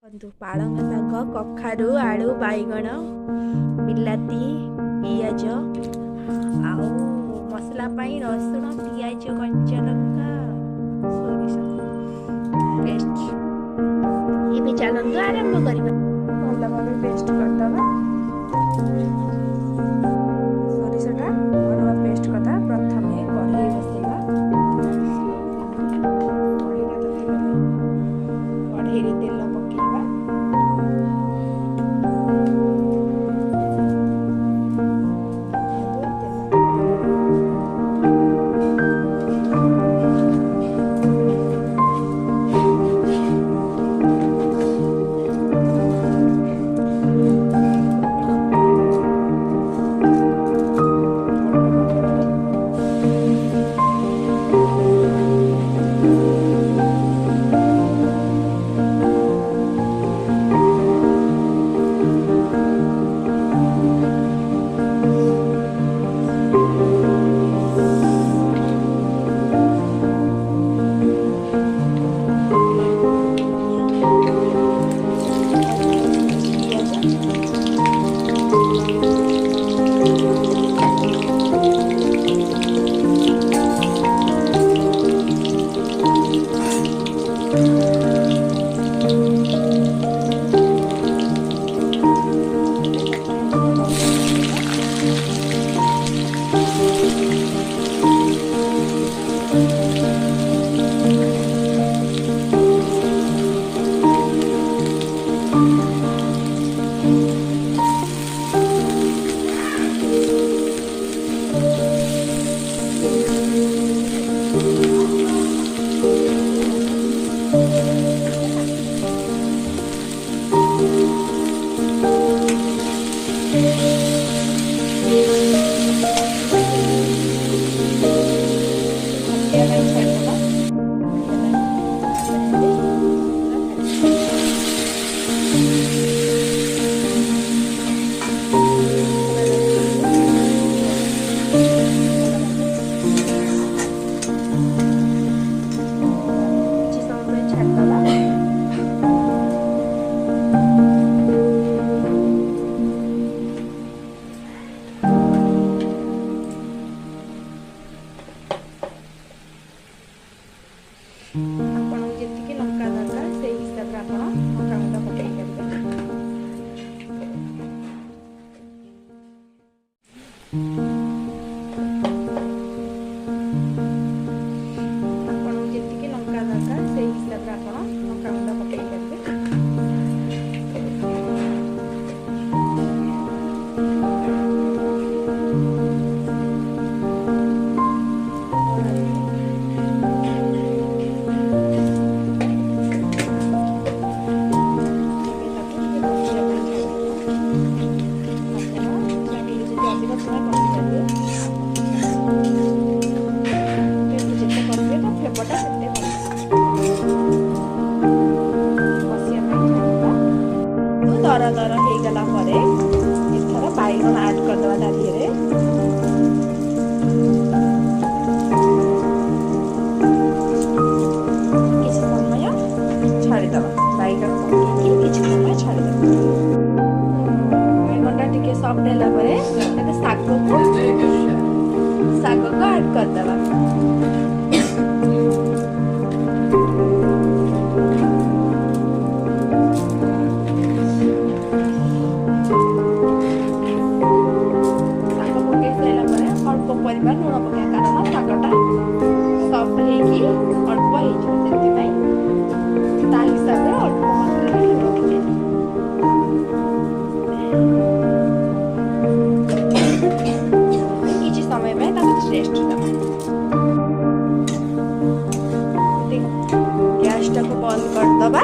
पालंग शाग कखारू आलू बैगण बिलाती पियाज आउ मसला रसुण पियाज कंचा लंका सोरिष पेस्ट ये चलतु आरंभ करवा भल भाव पेस्ट करदबा सोरिषटा भल भाव पेस्ट करदा प्रथम कढ़ई बसैबा कढ़ई तेल पकेबा जी लंका दरकार से हिसाब से आप लंका गुंड पकड़ जी लंका दरकार से हिसाब से आप लंका गुंड पकड़ दर दर हो गला एथर बैगन ऐड करदे दादिए किसी समय छाड़ीद बैगन पकईकि किसी समय छाड़ीद बैगनटा टिके सफ्ट है शाग को ऐड करदे परिवार लुण पकाया कारण शागटा सफ्ट होगी अल्प हो हिसाब से अल्प मात्रा लुण किसी समय में रेस्ट गैस टाक बंद करदबा।